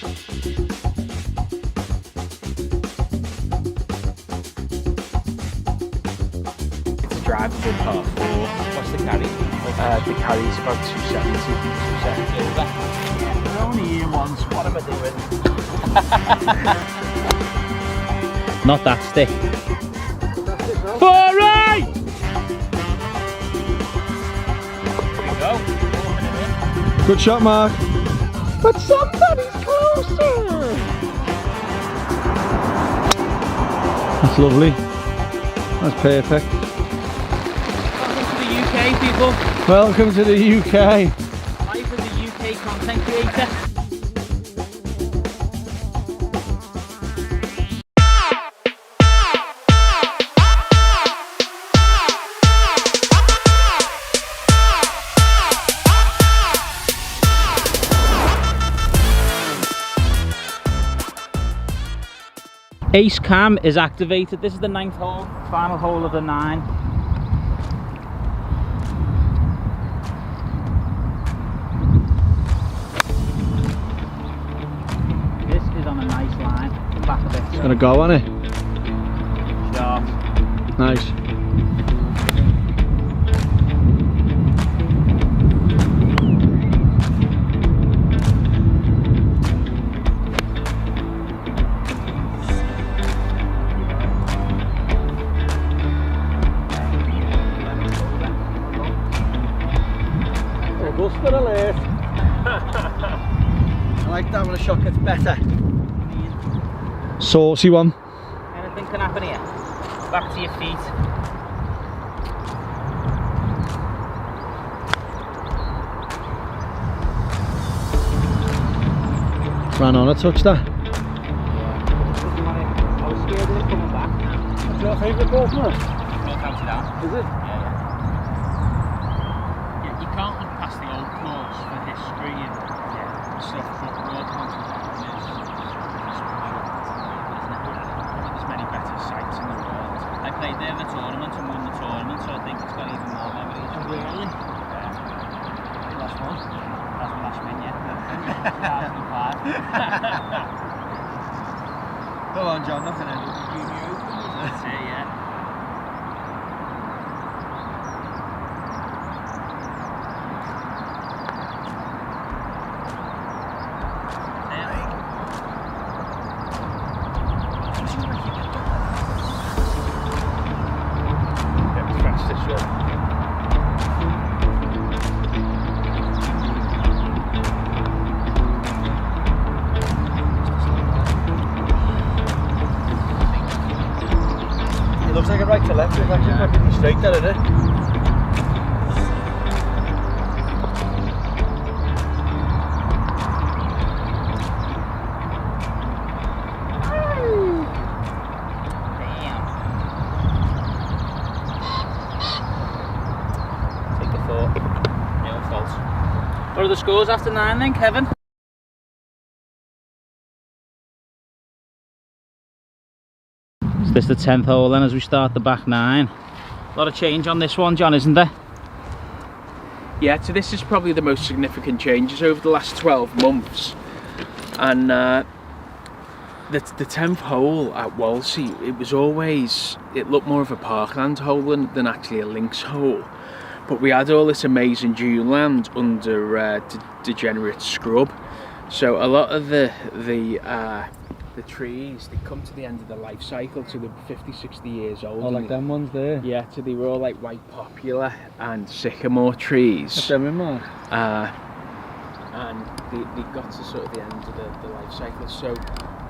Drive to par 4. What's the carry? The carry's about 270. 270 over. We're only here once. What am I doing? Not that stick. That's it, bro. All right! There we go. Good shot, Mark. But somebody's closer. That's lovely. That's perfect. Welcome to the UK, people. Welcome to the UK. Life as a UK content creator. Ace cam is activated. This is the 9th hole, final hole of the 9. This is on a nice line. Back of it. It's gonna go on it. Sharp. Nice. Augusta alert. I like that when a shot gets better. Saucy one. Anything can happen here. Back to your feet. Ran on a touch that. I was scared of it coming back. What's your favourite golf, man? No county down. Is it? Yeah, you can't look past the old course for history and stuff, but Road County Down is special. There's many better sites in the world. I played there in the tournament and won the tournament, so I think it's got even more memories. Really? Yeah. Last one? That's my last win, yeah. 2005. Go on, John, nothing in it. That's it, yeah. It looks like a right to left, it's actually perfectly straight there, isn't it? Take the 4. No fault. What are the scores after 9 then, Kevin? So this is the 10th hole then as we start the back 9. A lot of change on this one, John, isn't there? Yeah, so this is probably the most significant changes over the last 12 months. And the 10th hole at Wallasey, it looked more of a parkland hole than actually a links hole. But we had all this amazing dune land under degenerate scrub. So a lot of the trees, they come to the end of the life cycle, so they're 50, 60 years old. Oh, like them ones there. Yeah, so they were all like white poplar and sycamore trees. That's them in, Mark. And they got to sort of the end of the life cycle, so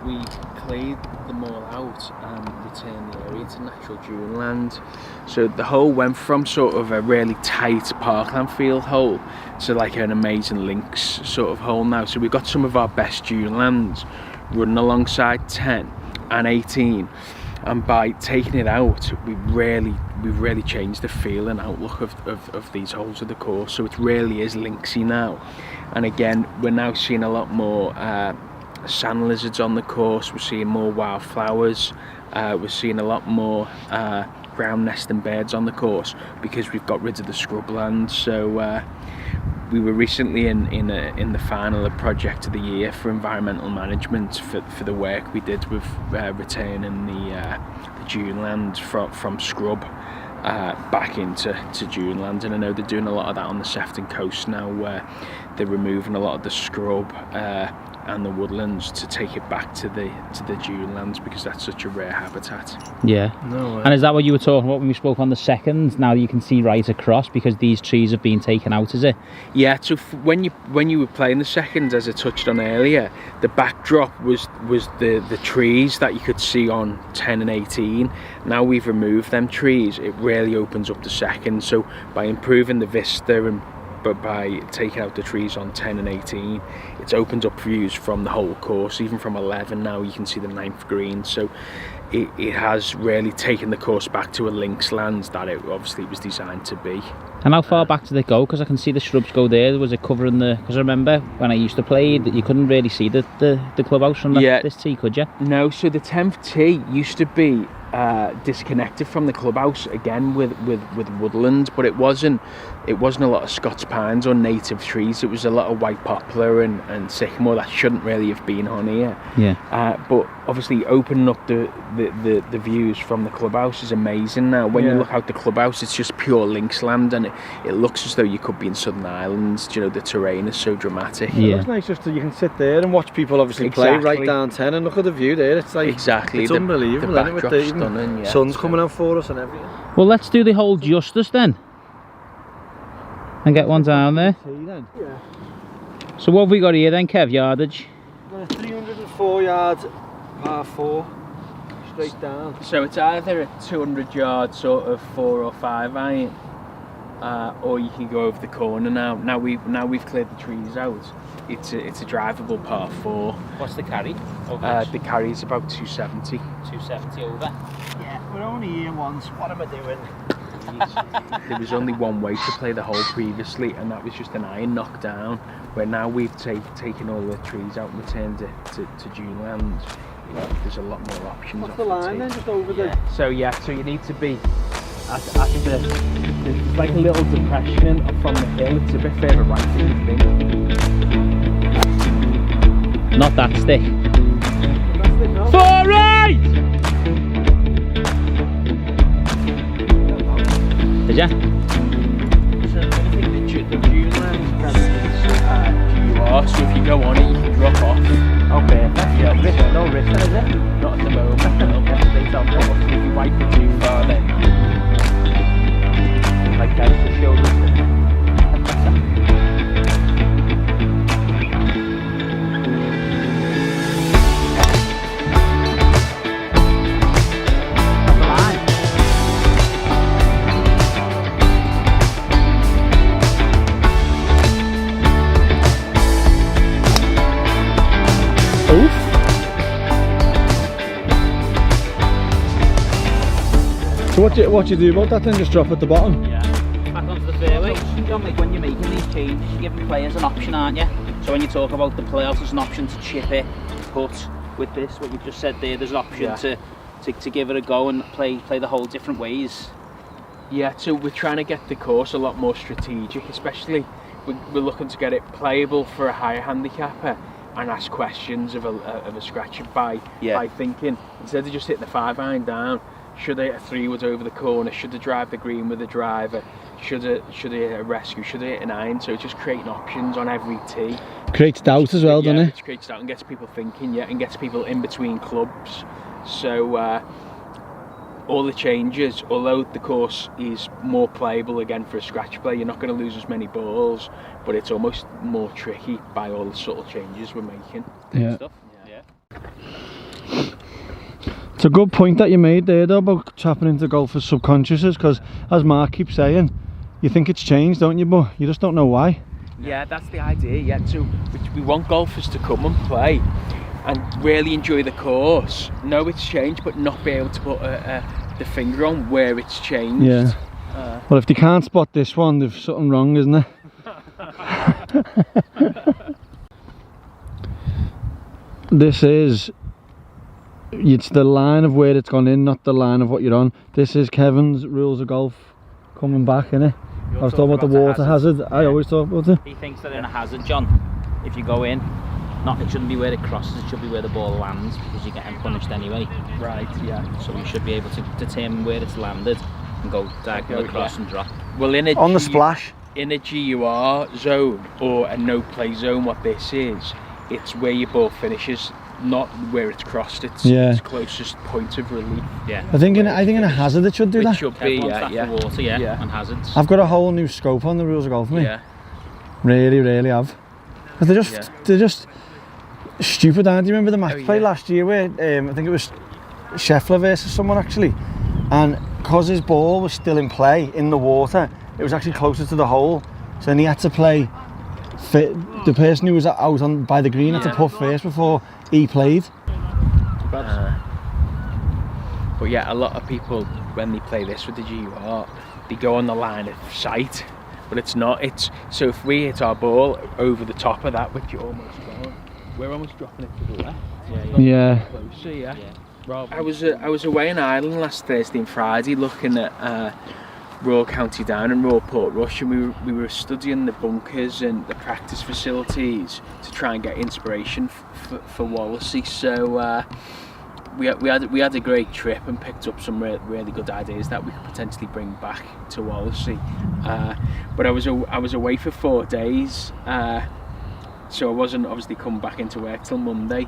we cleared them all out and returned the area to natural dune land. So the hole went from sort of a really tight parkland field hole to like an amazing links sort of hole now. So we've got some of our best dune lands running alongside 10 and 18, and by taking it out we've really changed the feel and outlook of these holes of the course. So it really is linksy now, and again we're now seeing a lot more sand lizards on the course, we're seeing more wildflowers, we're seeing a lot more ground nesting birds on the course because we've got rid of the scrubland. So were recently in the final of Project of the Year for environmental management for the work we did with returning the duneland from scrub back into duneland, and I know they're doing a lot of that on the Sefton coast now, where they're removing a lot of the scrub and the woodlands to take it back to the dunelands, because that's such a rare habitat. Yeah. No way. And is that what you were talking about when we spoke on the second? Now you can see right across because these trees have been taken out, is it? Yeah, so when you were playing the second, as I touched on earlier, the backdrop was the trees that you could see on 10 and 18. Now we've removed them trees, it really opens up the second. So by improving the vista but by taking out the trees on 10 and 18, it's opened up views from the whole course. Even from 11 now you can see the 9th green, so it has really taken the course back to a links land that it obviously was designed to be. And how far back did it go? Because I can see the shrubs go there. Was it covering the... Because I remember when I used to play, that you couldn't really see the clubhouse from this tee, could you? No, so the 10th tee used to be disconnected from the clubhouse again with woodland, but it wasn't a lot of Scots pines or native trees. It was a lot of white poplar and sycamore that shouldn't really have been on here. Yeah. But obviously opening up the views from the clubhouse is amazing now. When you look out the clubhouse, it's just pure links land, and it looks as though you could be in Southern Islands. You know, the terrain is so dramatic. Yeah. It's nice just that you can sit there and watch people obviously play right down 10 and look at the view there. It's like it's unbelievable, isn't it? With the stunning, sun's coming out for us and everything. Well, let's do the whole justice then. And get one down there. Yeah. So what have we got here then, Kev? Yardage? 304 yards, par 4, straight down. So it's either a 200 yard sort of 4 or 5 iron, or you can go over the corner now. Now we've cleared the trees out. It's a drivable par 4. What's the carry? The carry is about 270. 270 over. Yeah, we're only here once. What am I doing? There was only one way to play the hole previously, and that was just an iron knockdown. Where now we've taken all the trees out and returned it to duneland. You know, there's a lot more options. What's the line then? Just over the... So you need to be at there's like a little depression from the hill. It's a bit further right than you think. Not that stick. That's it now. Far right! Did ya? So I think the duneland so if you go on it, you can drop off. Oh, perfect. Yeah, no risk, is it? Not at the moment. If you wipe it too far, then like that to show you. So what do you do about that then? Just drop at the bottom? Yeah. Back onto the fairway. John, like when you're making these changes, you're giving players an option, aren't you? So when you talk about the playoffs, there's an option to chip it, but with this, what you've just said there, there's an option to give it a go and play the hole different ways. Yeah, so we're trying to get the course a lot more strategic, especially we're looking to get it playable for a higher handicapper and ask questions of a scratcher by thinking, instead of just hitting the 5 iron down, should I hit a 3-wood over the corner, should I drive the green with a driver, should I hit a rescue, should I hit an iron? So it's just creating options on every tee. Creates doubt as well, doesn't it? It creates doubt and gets people thinking, and gets people in between clubs. So all the changes, although the course is more playable again for a scratch play, you're not going to lose as many balls, but it's almost more tricky by all the subtle changes we're making. Yeah. Stuff. Yeah. It's a good point that you made there though about tapping into golfers' subconsciouses, because as Mark keeps saying, you think it's changed, don't you, but you just don't know why. Yeah, that's the idea. Yeah, so we want golfers to come and play and really enjoy the course, know it's changed, but not be able to put the finger on where it's changed. Yeah. Well, if they can't spot this one, there's something wrong, isn't there? It's the line of where it's gone in, not the line of what you're on. This is Kevin's rules of golf coming back, innit? I was talking about the water hazard. I always talk about it. He thinks they're in a hazard, John. If you go in, it shouldn't be where it crosses, it should be where the ball lands, because you're getting punished anyway. Right, yeah. So you should be able to determine where it's landed and go diagonal across and drop. Well, On the splash. In a GUR zone or a no play zone, what this is, it's where your ball finishes, not where it's crossed. It's its closest point of relief. Yeah. I think in a hazard it should do that. It should be, For water, and hazards. I've got a whole new scope on the rules of golf, mate. Yeah. Really have. 'Cause they're just stupid, aren't you? Remember the match play last year where I think it was Scheffler versus someone actually, and because his ball was still in play in the water, it was actually closer to the hole, so then he had to play the person who was out on by the green had to putt first before he played. But yeah, a lot of people when they play this with the GUR, they go on the line of sight, but it's not. It's so if we hit our ball over the top of that, which you're almost gone, we're almost dropping it to the left. Yeah. Closer, I was away in Ireland last Thursday and Friday looking at Royal County Down and Royal Portrush, and we were studying the bunkers and the practice facilities to try and get inspiration for Wallasey. So we had a great trip and picked up some really good ideas that we could potentially bring back to Wallasey. But I was away for 4 days, so I wasn't obviously coming back into work till Monday.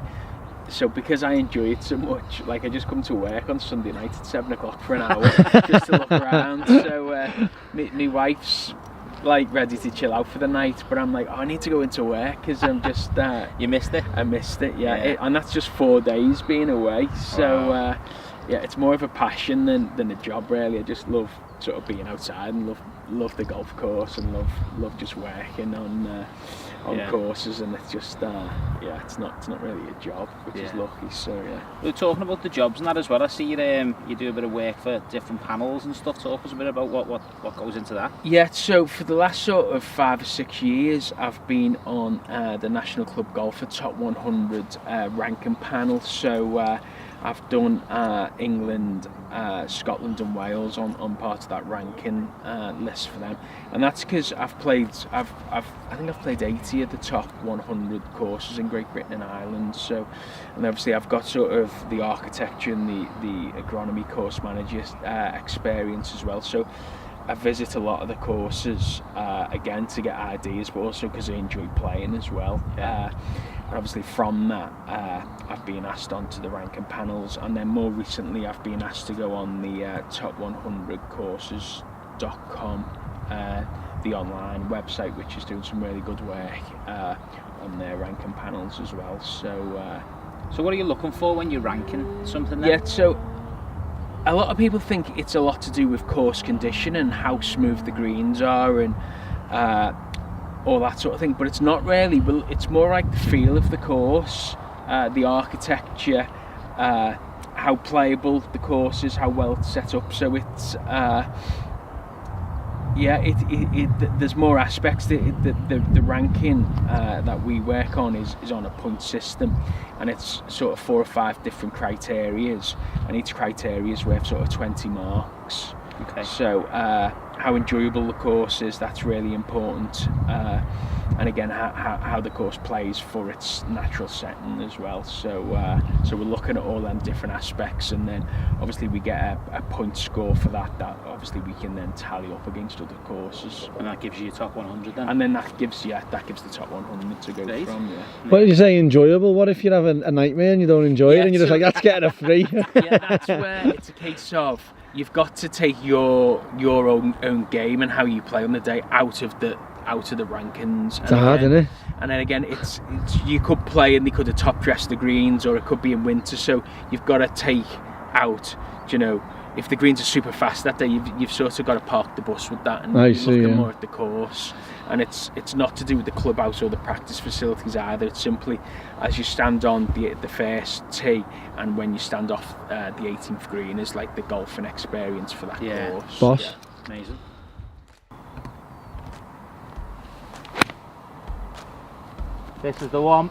So because I enjoy it so much, like I just come to work on Sunday night at 7 o'clock for an hour just to look around. So my wife's like ready to chill out for the night, but I'm like, I need to go into work because I'm just You missed it? I missed it, and that's just 4 days being away. So it's more of a passion than a job really. I just love sort of being outside and love the golf course and love just working on courses, and it's just it's not really a job, which is lucky. So we were talking about the jobs and that as well. I see you do a bit of work for different panels and stuff. Talk us a bit about what goes into that. Yeah, so for the last sort of 5 or 6 years I've been on the National Club Golfer Top 100 ranking panel. So I've done England, Scotland and Wales on part of that ranking list for them, and that's because I think I've played 80 of the top 100 courses in Great Britain and Ireland. So, and obviously I've got sort of the architecture and the agronomy course manager experience as well. So I visit a lot of the courses again to get ideas, but also because I enjoy playing as well. And obviously from that I've been asked onto the ranking panels, and then more recently I've been asked to go on the top100courses.com, the online website, which is doing some really good work on their ranking panels as well. So what are you looking for when you're ranking something then? Yeah, so a lot of people think it's a lot to do with course condition and how smooth the greens are and all that sort of thing, but it's not really. Well, it's more like the feel of the course, the architecture, how playable the course is, how well it's set up. So it's there's more aspects. The ranking that we work on is on a point system, and it's sort of 4 or 5 different criterias, and each criteria is worth sort of 20 marks. Okay. So how enjoyable the course is, that's really important, and again how the course plays for its natural setting as well. So we're looking at all them different aspects, and then obviously we get a point score for that obviously we can then tally up against other courses, and that gives you your top 100 then. And then that gives the top 100 to go from. What did you say, enjoyable? What if you have a nightmare and you don't enjoy it, and you're just like, that's getting a free? Yeah, that's where it's a case of you've got to take your own game and how you play on the day out of the rankings. It's hard, isn't it? And then again, it's you could play and they could have top dressed the greens, or it could be in winter. So you've got to take out, if the greens are super fast that day, you've sort of got to park the bus with that and look more at the course. And it's not to do with the clubhouse or the practice facilities either. It's simply as you stand on the first tee and when you stand off the 18th green is like the golfing experience for that course. Boss. Yeah. Amazing. This is the one.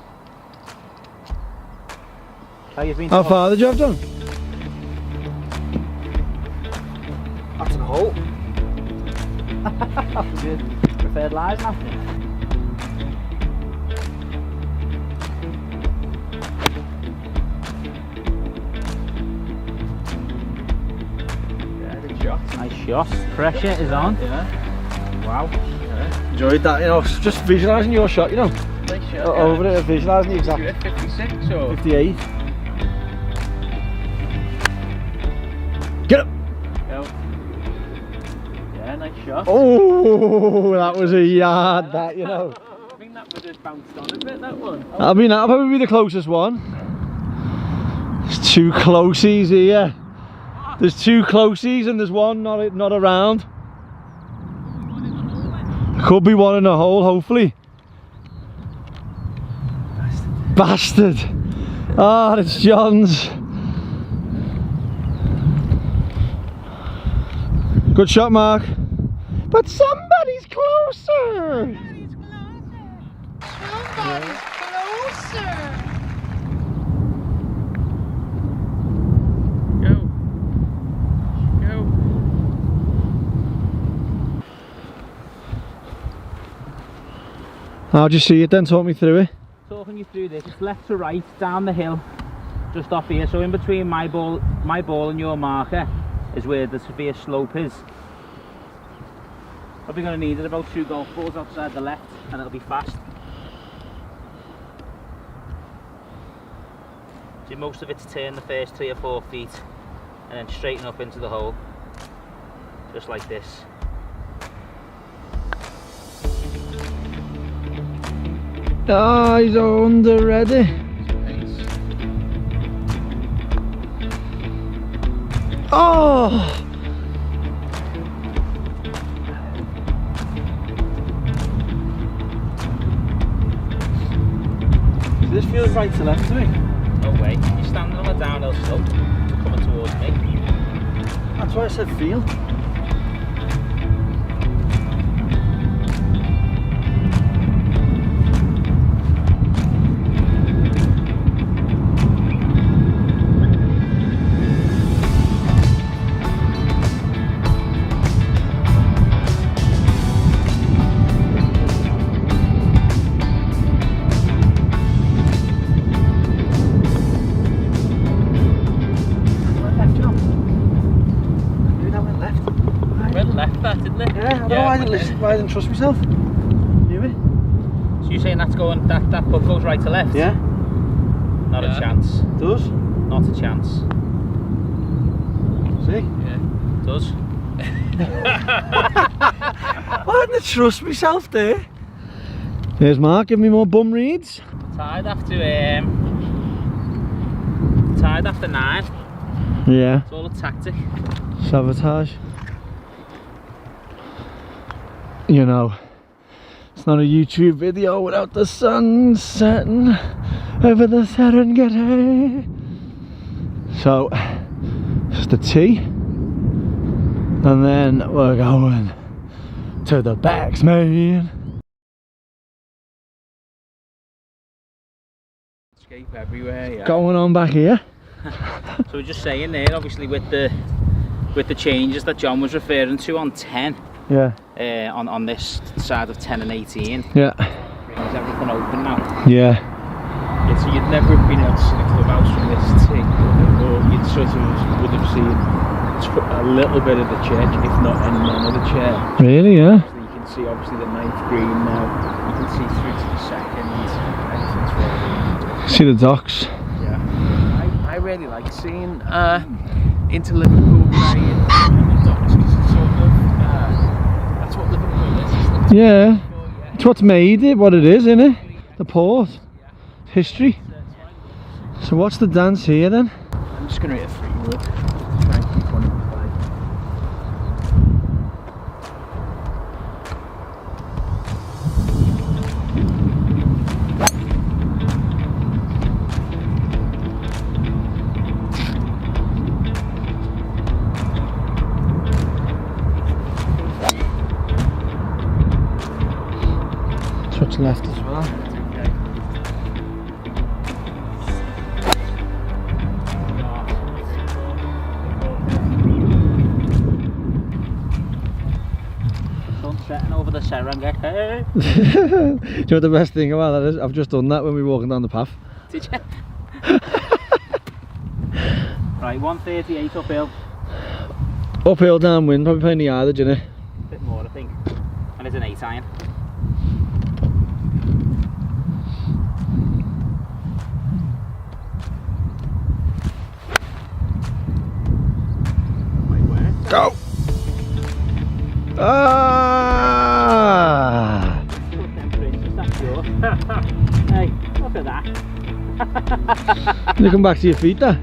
How far the job done? That's a hole. Preferred lies now. Yeah, good shot. Nice shot. Pressure is on. Yeah. Wow. Enjoyed that, you know, just visualising your shot, you know. Nice shot. Over it, visualising the exact You at 56 or? 58. Get up! Go. Yeah, nice shot. Oh, that was a yard, that, you know. I think that would have bounced on a bit, that one. I mean, that'll probably be the closest one. There's two closies here. There's two closies and there's one not around. Could be one in a hole, hopefully. Bastard. Ah, it's John's. Good shot, Mark. But somebody's closer. Somebody's closer. Go. Go. How'd you see it then? Talk me through it. Talking you through this, it's left to right down the hill, just off here. So in between my ball and your marker is where the severe slope is. Probably going to need it about 2 golf balls outside the left, and it'll be fast. Do most of it to turn the first 3 or 4 feet, and then straighten up into the hole, just like this. Ah, he's under ready. Oh! This feels right to left to me. No way, you're standing on a downhill slope, coming towards me. That's why I said feel. I didn't trust myself. Knew it. So you're saying that's going, that putt goes right to left? Yeah. Not a chance. Does? Not a chance. See? Yeah. Does. I didn't trust myself there. There's Mark, give me more bum reads. Tied after 9. Yeah. It's all a tactic. Sabotage. You know, it's not a YouTube video without the sun setting over the Serengeti. So, just a tee, and then we're going to the backs, man. Escape everywhere, yeah. Going on back here. So we're just saying there, obviously with the changes that John was referring to on 10. Yeah. On this side of 10 and 18. Yeah. Brings everything open now. Yeah. Yeah, so you'd never have been able to see the clubhouse from this tee, or you'd sort of would have seen a little bit of the church, if not none of the church. Really, yeah. So you can see obviously the 9th green now, you can see through to the 2nd, everything's really See the docks. yeah. I really like seeing into Liverpool playing on the docks, because it's sort of, that's what Liverpool is, isn't it? Yeah. It's what's made it what it is, isn't it? The port. History. So what's the dance here then? I'm just going to hit a 3-wood. Try and keep one in play. Touch left as well. centre and go, hey. Do you know what the best thing about that is? I've just done that when we were walking down the path. Did you? Right, 138 uphill. Uphill, downwind, probably playing the yardage, innit? A bit more, I think. And it's an 8 iron. Go! Ah! Put them fringes, that's yours. Hey, look at that. You come back to your feet there.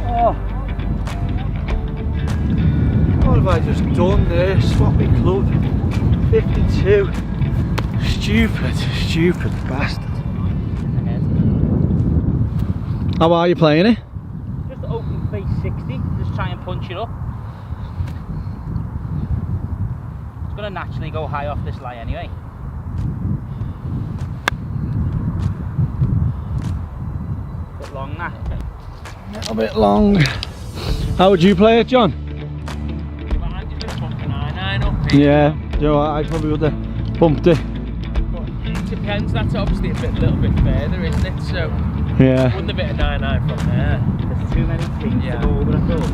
Oh. What have I just done there? Swap me club. 52. Stupid bastard. How are you playing it? Just open face 60, just try and punch it up. It's going to naturally go high off this lie anyway. Bit long that. A little bit long. How would you play it, John? Well, I just bump an 9 up here. Yeah, you know what, I probably would have bumped it. But it depends, that's obviously a little bit further, isn't it? So, Yeah. wouldn't have been a 9 from there. There's too many things Yeah. to go over, I thought.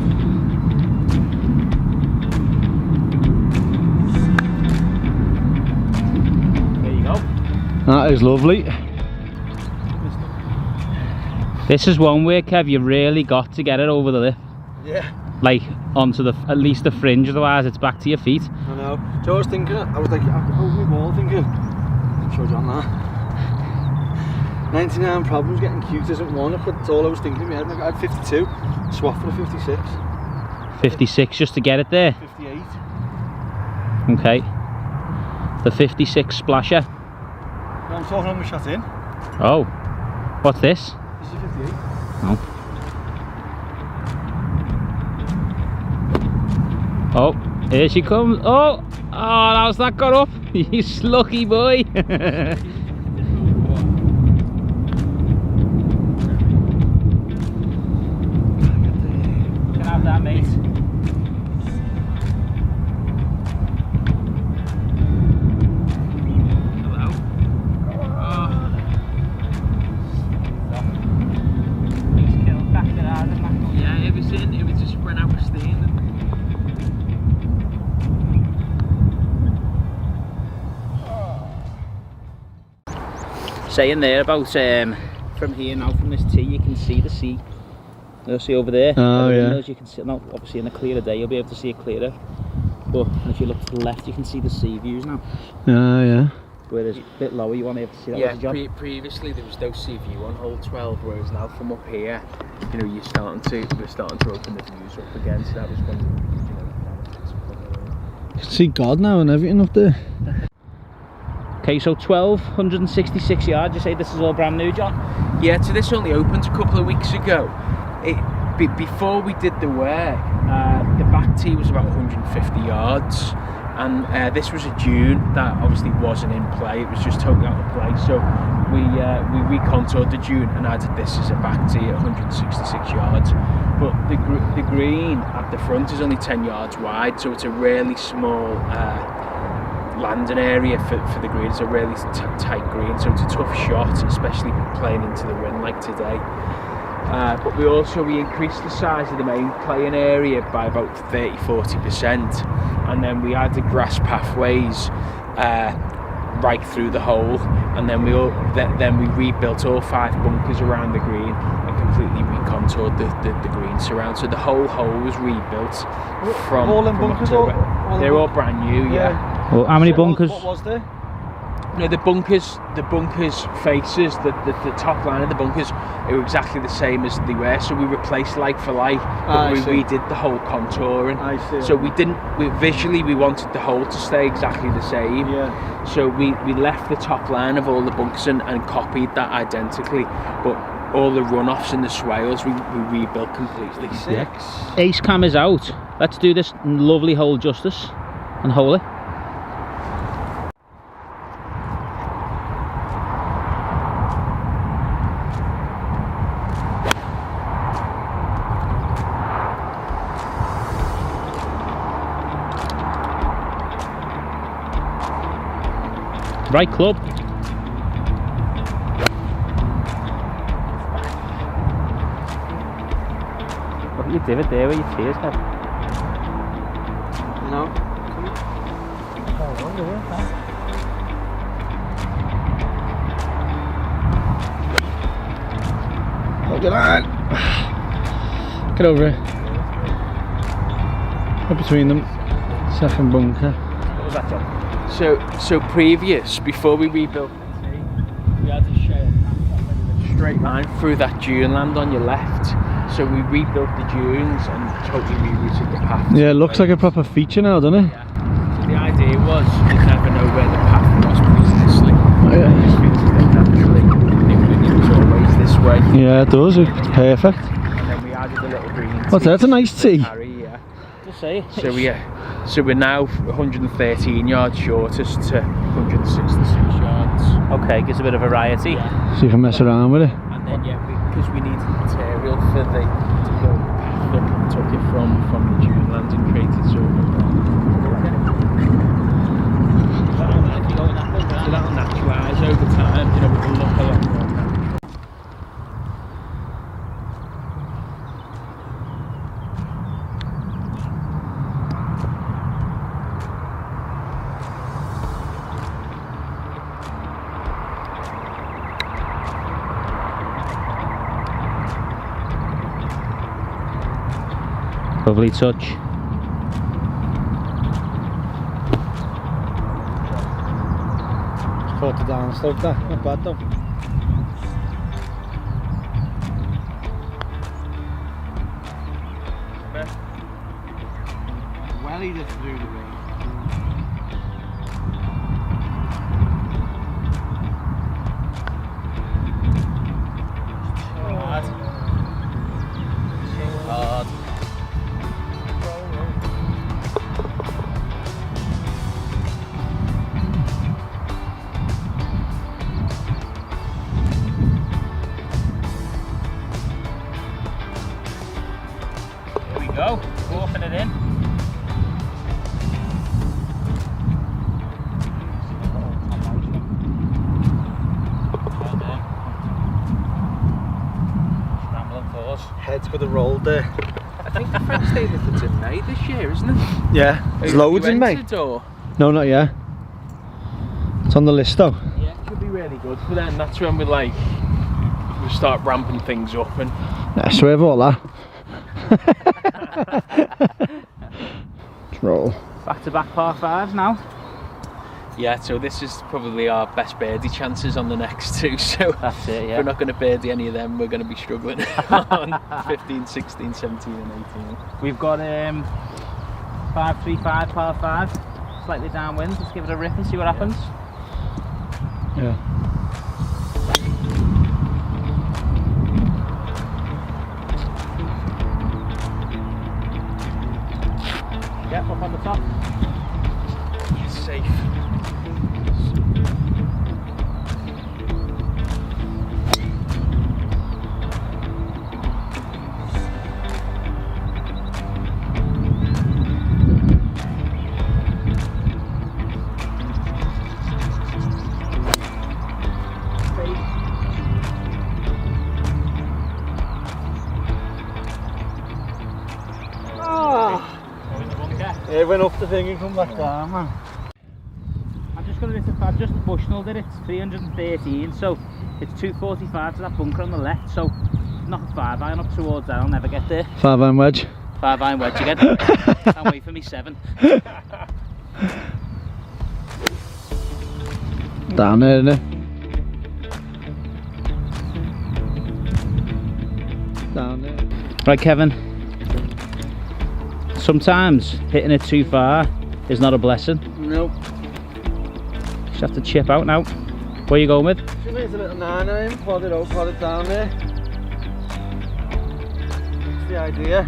There you go. That is lovely. This is one way, Kev, you really got to get it over the lip. Yeah. Like, onto the at least the fringe, otherwise it's back to your feet. I know. So I was thinking, I was like, I could hold my ball thinking, show John that. 99 problems getting cute isn't one, that's all I was thinking in my head. I had 52, swap for a 56. 56 just to get it there. 58. Okay. The 56 splasher. I'm talking on my shot in. Oh. What's this? This is a 58. Oh. Oh, here she comes. Oh, how's that got up? You lucky boy. You can have that, mate. Hello. Oh. He's killed back to that, McLoughlin. Yeah, it was just sprint out of steam. Saying there about from here now, from this tee, you can see the sea. You'll see over there. Oh, yeah. You can see, now, obviously in a clearer day, you'll be able to see it clearer. But if you look to the left, you can see the sea views now. Oh, yeah. Whereas a bit lower, you won't be able to see that. Yeah, Job. previously there was no sea view on hole 12, whereas now from up here, you know, we're starting to open the views up again. So that was when You can see God now and everything up there. Okay, so 1,266 yards. You say this is all brand new, John? Yeah, so this only opened a couple of weeks ago. Before we did the work, the back tee was about 150 yards, and this was a dune that obviously wasn't in play. It was just totally out of play. So we recontoured the dune and added this as a back tee at 166 yards. But the green at the front is only 10 yards wide, so it's a really small landing area for the green. It's a really tight green, so it's a tough shot, especially playing into the wind like today. But we increased the size of the main playing area by about 30-40%, and then we added grass pathways right through the hole, and then we rebuilt all 5 bunkers around the green and completely recontoured the green surround. So the whole hole was rebuilt from all them bunkers. October. They're all brand new, yeah. Well, how many bunkers? What was there? No, the bunkers faces, the top line of the bunkers are exactly the same as they were. So we replaced like for like, but we redid the whole contouring. I see. So we wanted the whole to stay exactly the same. Yeah. So we left the top line of all the bunkers and copied that identically, but all the runoffs and the swales we rebuilt completely. Ace cam is out. Let's do this lovely hole justice and hole it. Right club. Look at your divot there where your tears go. No. Look at that. Get over it. Up between them. Second bunker. What was that, John? So previous, before we rebuilt, we had to share a straight line through that dune land on your left. So we rebuilt the dunes and totally rerouted the path. Yeah, it looks like a proper feature now, doesn't it? Yeah. So the idea was you never know where the path was previously. Oh, yeah. It just feels as though naturally it was always this way. Yeah, it does. It's perfect. And then we added a little green. What's that? It's a nice tee. Carry, yeah. Just say. So we're now 113 yards shortest to 166 yards. Okay, gives a bit of variety. Yeah. So you can mess around with it. And then because we needed material for the to build the path up, we took it from the dune land and created sort of. So that'll naturalise over time. You know, it'll look a lot more. Lovely touch. Caught the down slope there. Not bad though. Wellied it through the rain. Hard. So hard. Here we go, warping it in. Head's got a roll there. I think the French Stableford's in May this year, isn't it? Yeah, there's loads in May. Or? No, not yet. It's on the list though. Yeah, it could be really good. But then that's when we start ramping things up and. I swear of all that. Let's roll. Back to back par fives now. Yeah, so this is probably our best birdie chances on the next two. So That's it, if yeah. we're not going to birdie any of them, we're going to be struggling on 15, 16, 17 and 18. We've got 5-3-5 par 5, slightly downwind. Let's give it a rip and see what happens. Yeah. Yep, up on the top. Safe. It went up the thing and come back down, man. I've just bushnelled it. It's 313, so it's 245 to that bunker on the left. So knock a 5-iron up towards that. I'll never get there. 5-iron wedge. 5-iron wedge again. Can't wait for me 7. Down there, isn't it? Down there. Right, Kevin. Sometimes hitting it too far is not a blessing. Nope. Just have to chip out now. What are you going with? Should make a little 9-iron, plod it up, plod it down there. That's the idea.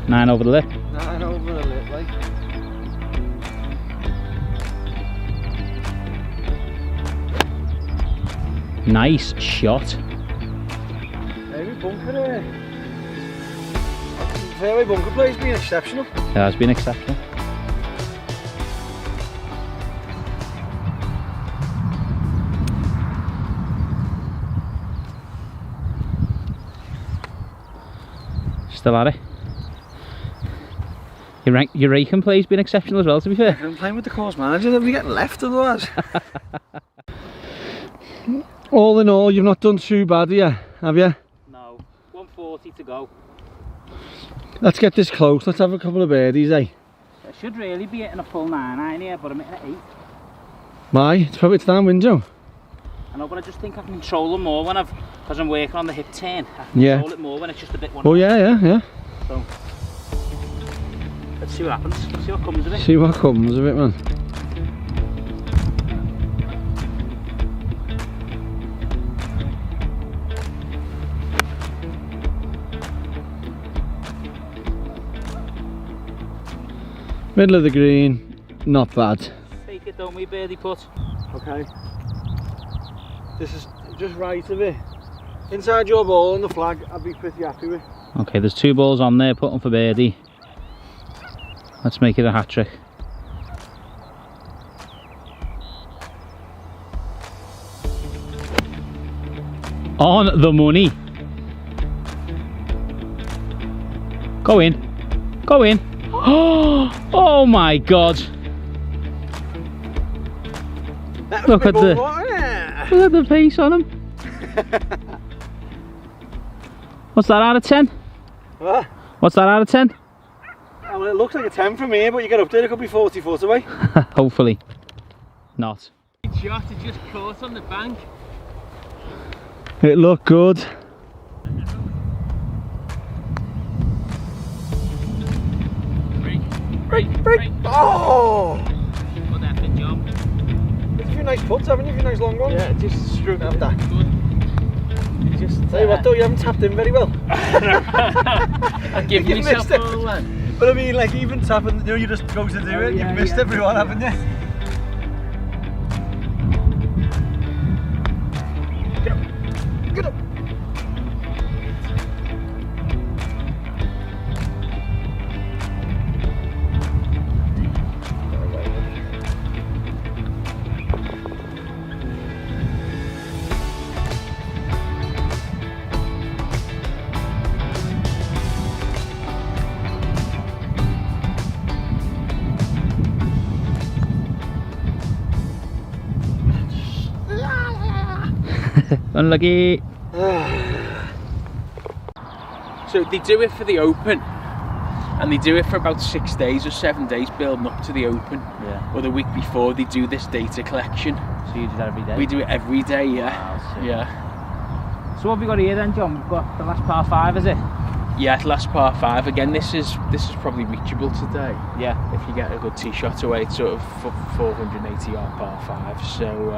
9 over the lip. 9 over the lip, like. Nice shot. Maybe bunker fairway bunker play's been exceptional. It has been exceptional. Still at it. Your raking play's been exceptional as well, to be fair. I'm playing with the course manager, they'll be getting left otherwise. All in all, you've not done too bad here, have you? No. 140 to go. Let's get this close, let's have a couple of birdies, eh? I should really be hitting a full 9-iron here, but I'm hitting an 8. Why? It's downwind, Joe. I know, but I just think I can control them more when because I'm working on the hip turn. I can control it more when it's just a bit one. Oh yeah. So, let's see what happens. See what comes of it. See what comes of it, man. Middle of the green, not bad. Take it, don't we, birdie putt? Okay. This is just right of it. Inside your ball and the flag, I'd be pretty happy with. Okay, there's 2 balls on there, put them for birdie. Let's make it a hat trick. On the money. Go in. Go in. Oh my god. Look at the face on him. What's that out of 10? What? What's that out of 10? Well, it looks like a 10 from here, but you get up there, it could be 40 foot away. Hopefully not. Shot, it just caught on the bank. It looked good. Break. Oh! Good effort, John. It's a few nice putts, haven't you? A few nice long ones. Yeah, it just struck Have that. good. Just, Tell you what though, you haven't tapped in very well. I give You myself missed it. all that. But I mean, like even tapping, you know, you just go to do it. yeah, You've missed yeah. everyone, haven't you? Get up. Unlucky. So they do it for the Open, and they do it for about 6 days or 7 days building up to the Open. Yeah. Or the week before, they do this data collection. So you do that every day? We do it every day, yeah. Wow, sick. Yeah. So what have we got here then, John? We've got the last par 5, is it? Yeah, last par 5. Again, this is probably reachable today. Yeah. If you get a good tee shot away, it's sort of 480 yard par 5. So,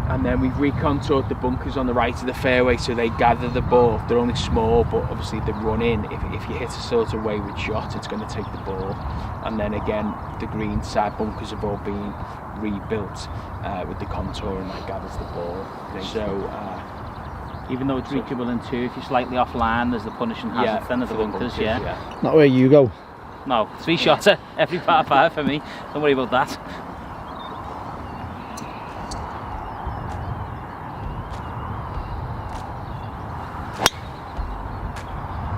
and then we've recontoured the bunkers on the right of the fairway, so they gather the ball. They're only small, but obviously they run in. If you hit a sort of wayward shot, it's going to take the ball. And then again, the green side bunkers have all been rebuilt with the contour, and that gathers the ball. So. Even though it's reachable in 2, if you're slightly off line, there's the punishing hazards then of the bunkers, yeah. Not where you go. No, 3 shots at every par 5 for me. Don't worry about that.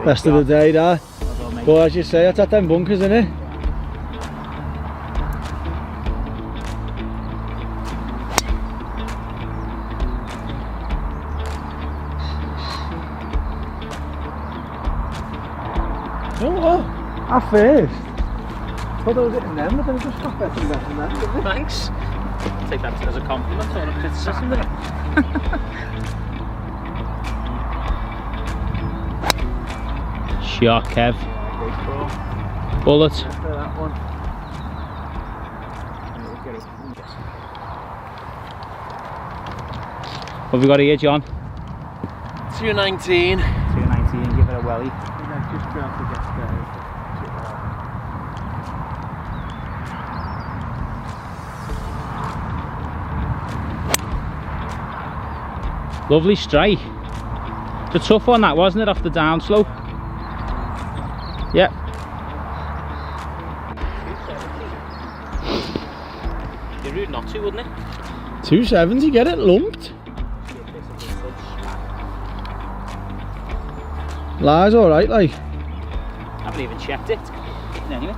Best of the day, that. Well done, mate. But as you say, it's at them bunkers, isn't it? You know what? At first, I thought I was hitting them, but then it just got better and better than that, didn't it? Thanks. Take that as a compliment or a criticism, didn't it? Shot, Kev. Bullet. That one. What have we got here, John? 219. 219, give it a welly. Just trying to get there. Lovely strike. It's a tough one that, wasn't it, off the downslope? Yep. You're rude not to, wouldn't it? 270, get it lumped. Lie's alright, like. I haven't even checked it. Anyway.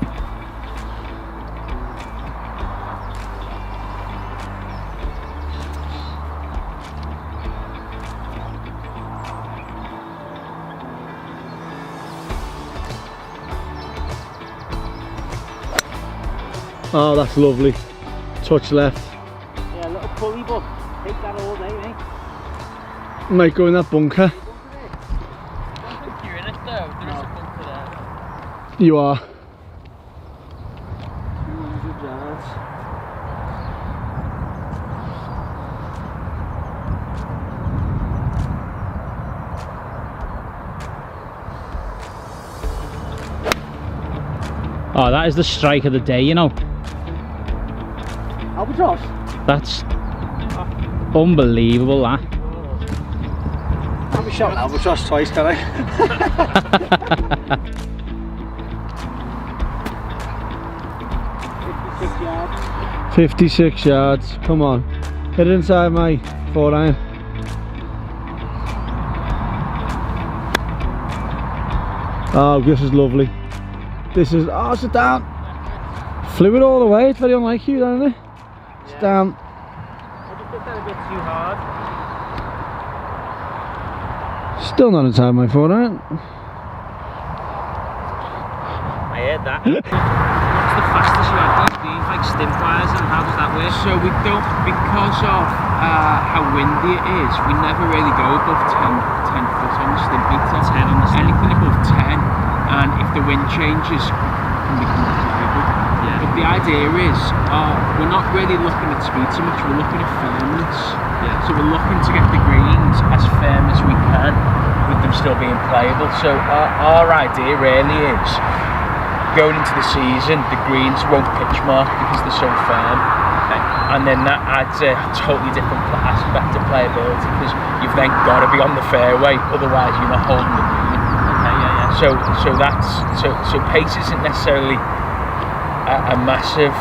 Oh, that's lovely. Touch left. Yeah, a little pulley, but take that all day, mate. Might go in that bunker. You're in it though, there is a bunker there. You are. 200 yards. Oh, that is the strike of the day, you know. Albatross? That's unbelievable, that. I'll be shot an albatross twice, can I? 56 yards. 56 yards, come on. Hit it inside my 4-iron. Oh, this is lovely. This is, oh, sit down. Flew it all the way, it's very unlike you, isn't it? Sit down. I just hit that a bit too hard. Still not inside my 4-iron. I heard that. What's the fastest you have these greens, like stimp wires, and how does that work? So we don't, because of how windy it is, we never really go above 10 foot on the stimp meter. 10 on the stimp. Anything above 10, and if the wind changes, can become variable. Yeah. But the idea is, we're not really looking at speed so much, we're looking at firmness. Yeah. So we're looking to get the greens as firm as we can, with them still being playable. So our idea really is, going into the season, the greens won't pitch mark because they're so firm. Okay. And then that adds a totally different aspect of playability, because you've then got to be on the fairway, otherwise you're not holding the green. Okay, yeah. So pace isn't necessarily a massive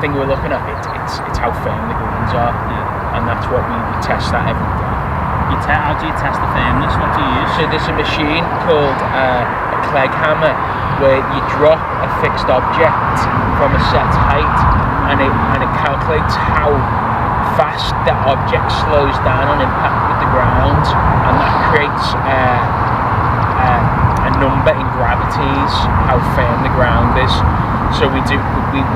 thing we're looking at. It's how firm the greens are, and that's what we test that every day. How do you test the firmness? What do you use? So there's a machine called a Clegg hammer, where you drop a fixed object from a set height, and it calculates how fast that object slows down on impact with the ground, and that creates a number in gravities, how firm the ground is. So we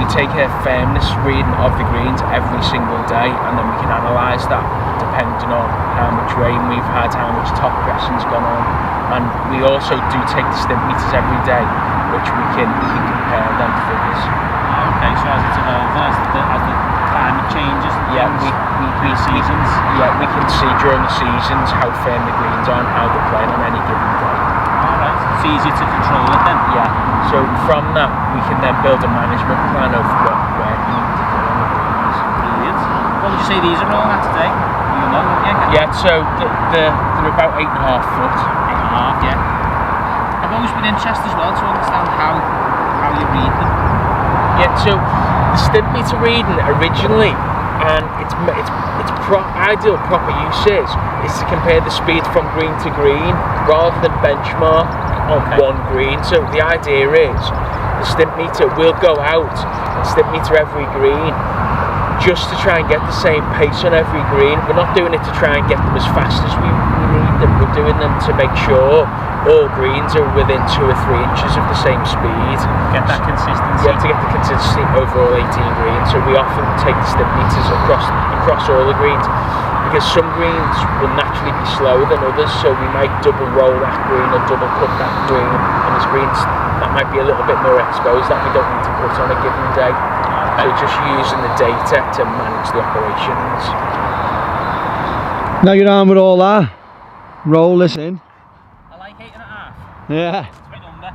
take a firmness reading of the greens every single day, and then we can analyse that depending on how much rain we've had, how much top dressing's gone on, and we also do take the stimp meters every day, which we can compare them figures. Okay, so as it's evolving, as the climate changes, we seasons. Yeah, we can see during the seasons how firm the greens are and how they're playing on any given day. Alright, it's easy to control it then. Yeah, so from that we can then build a management plan of what work we need to do on the greens. Brilliant. What would you say these are all at today? You know, Yeah, so they're about 8.5 foot. 8.5, yeah. I've always been interested as well to understand how you read them. Yeah, so the stimp meter reading originally, and its ideal proper usage is to compare the speed from green to green rather than benchmark on one green. So the idea is the stimp meter will go out and stimp meter every green just to try and get the same pace on every green. We're not doing it to try and get them as fast as we need them. We're doing them to make sure all greens are within 2 or 3 inches of the same speed. Get that consistency. Yeah, to get the consistency over all 18 greens. So we often take the stimp meters across all the greens, because some greens will naturally be slower than others, so we might double roll that green or double cut that green, and there's greens that might be a little bit more exposed that we don't need to put on a given day. So just using the data to manage the operations. Now you're on with all that. Roll this in. I like 8.5. Yeah. It's a bit under.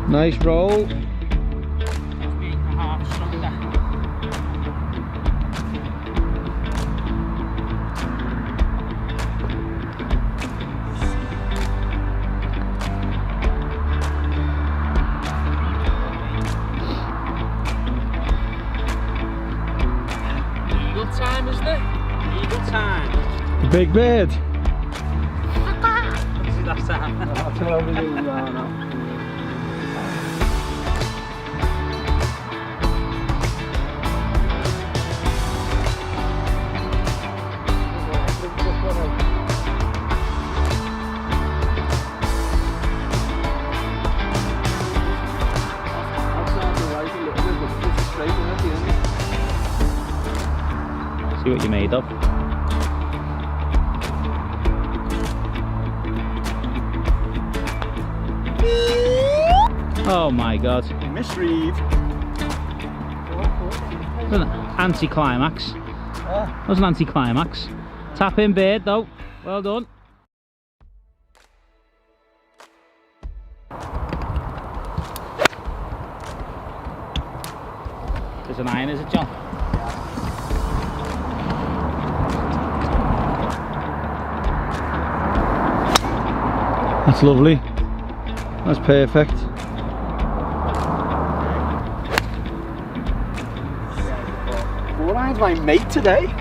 Nice roll. It's 8.5 stronger. time. The big bird. See that time. That's what I'm doing now. See what you're made of. Oh my god. Misread. That was an anti-climax. That was an anti-climax. Tap in bird though. Well done. There's an iron, is it, John? That's lovely. That's perfect. Four iron's my mate today.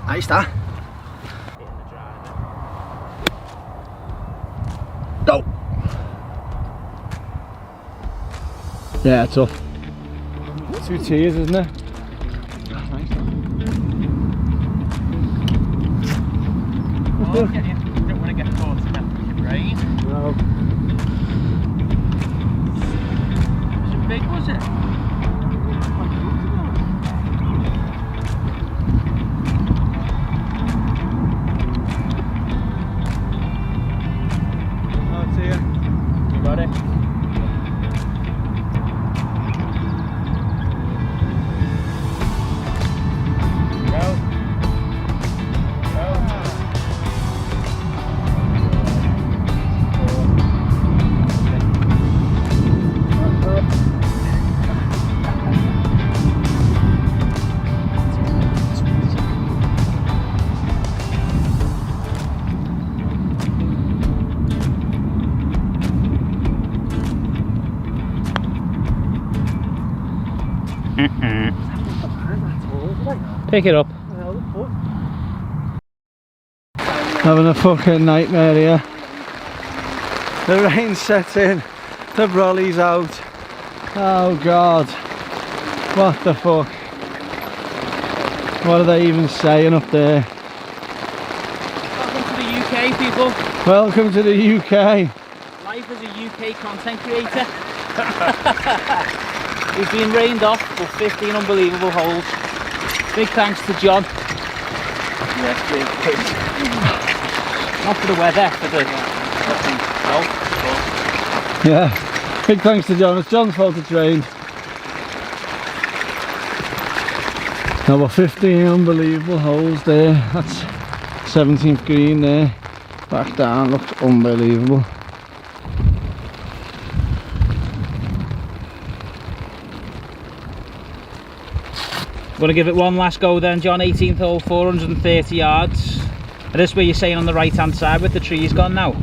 Nice that. Go. Yeah, it's tough. 2 tiers, isn't it? You don't want to get caught in that rain. No. Was it big, was it? You got it? Go. Pick it up. Having a fucking nightmare here. The rain's set in, the brolly's out. Oh god. What the fuck? What are they even saying up there? Welcome to the UK, people. Welcome to the UK. Life as a UK content creator. We've been rained off for 15 unbelievable holes. Big thanks to John. Yes, big. Not for the weather, for the golf. Yeah. Big thanks to John. It's John's fault it's rained. Now we're 15 unbelievable holes there. That's 17th green there. Back down, looks unbelievable. Gonna give it one last go then, John. 18th hole, 430 yards. And this where you're saying on the right hand side with the trees gone now?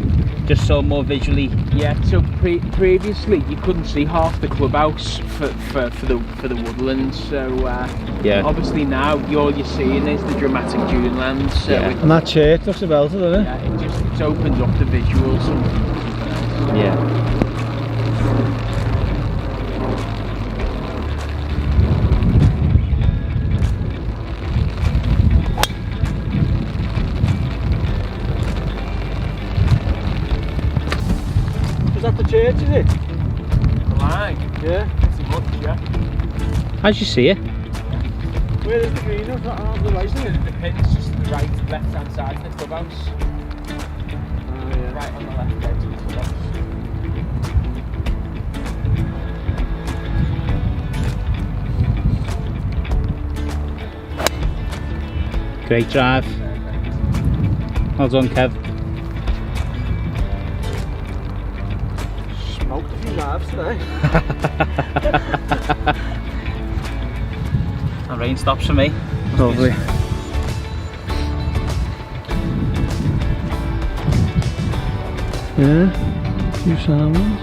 Just so more visually. Yeah, so previously you couldn't see half the clubhouse for the woodlands, so yeah. Obviously now all you're seeing is the dramatic duneland, so Yeah. And that church looks about it, doesn't it? yeah, it's opened up the visuals. Yeah. Is that the church, is it? The line, Yeah. pretty much, yeah. How'd you see it? Where is the green? It's not on the right, is it? The pin's just the right, left hand side of the clubhouse. Oh, yeah. Right on the left edge of the clubhouse. Great drive. Well done, Kev. drives today. And rain stops for me. Lovely. Yeah, few salmons.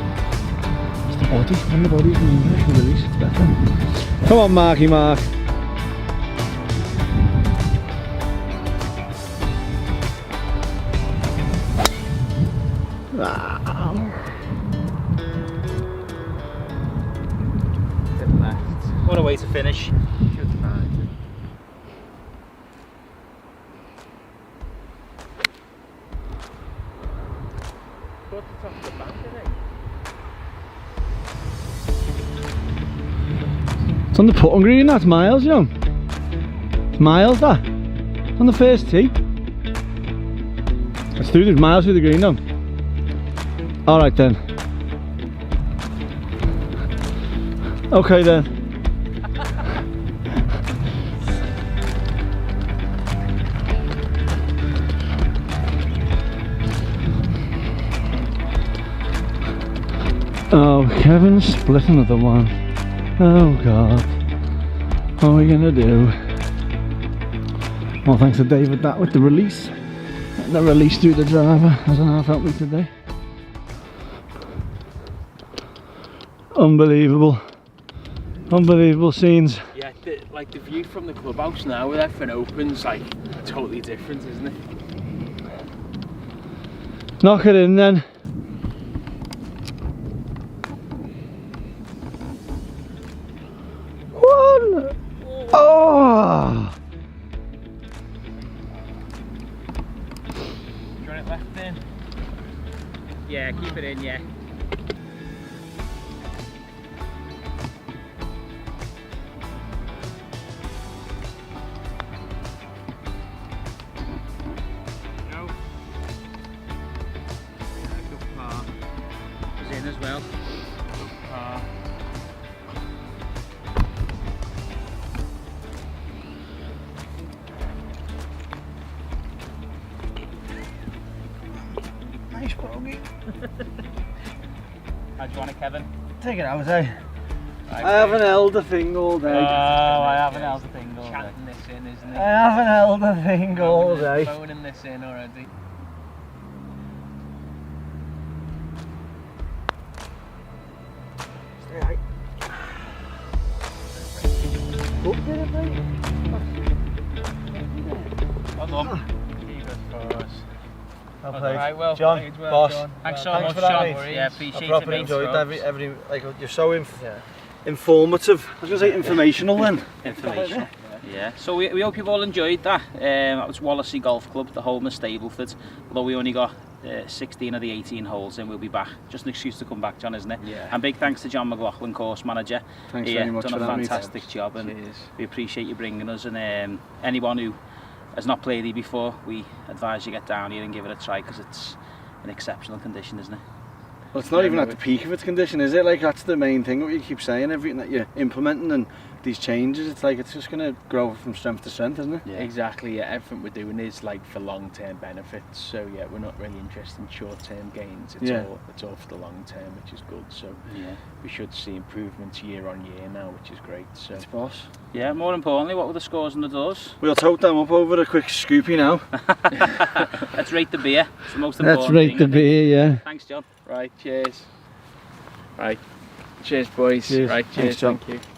It's the body, when the body's moving, the release, it's better. Come on, Marky Mark. What a way to finish. It's on the putting green, that's miles, you know. It's miles, that. On the first tee. It's through, there's miles through the green now. Alright then. Okay then. Oh, Kevin's split another one. Oh God. What are we gonna do? Well, thanks to David that with the release. The release through the driver hasn't half helped me today. Unbelievable. Unbelievable scenes. Yeah, like the view from the clubhouse now with everything open's like totally different, isn't it? Knock it in then. One. Oh. Do you want it left in? Yeah, keep it in, yeah. No. Yeah, good par. Was in as well. Good par. Nice bogey. How do you want it, Kevin? Take it out, eh? I haven't held a thing all day. I haven't held a thing all day. Chatting this in, isn't it? I haven't held a thing all day. Phoning this in already. Well done. Keep it for us. Well played. Alright, well John, played, well boss. done. Thanks so Thanks much, for that, John. mate. Yeah, I appreciate properly it, enjoyed mate. every like you're so informative. I was going to say informational then. Information. Yeah. So we hope you've all enjoyed that. That was Wallasey Golf Club, the Home of Stableford. Although we only got 16 of the 18 holes in, we'll be back. Just an excuse to come back, John, isn't it? Yeah. And big thanks to John McLoughlin, course manager. Thanks very much done for a that, mate. fantastic job, and Cheers. we appreciate you bringing us. And anyone who has not played here before, we advise you get down here and give it a try, because it's an exceptional condition, isn't it? Well, it's not even at the peak of its condition, is it? Like, that's the main thing, what you keep saying, everything that you're implementing and these changes, it's like it's just going to grow from strength to strength, isn't it? Yeah. Exactly, yeah. Everything we're doing is like for long-term benefits. So yeah, we're not really interested in short-term gains. It's all for the long term, which is good. So Yeah. we should see improvements year on year now, which is great. So It's boss. Yeah, more importantly, what were the scores on the doors? We'll tote them up over a quick scoopy now. Let's rate the beer. It's the most important Let's rate thing, the I think. beer, yeah. Thanks, John. right, cheers. Right, cheers, boys. Cheers. Right, Thanks, cheers. John. Thank you.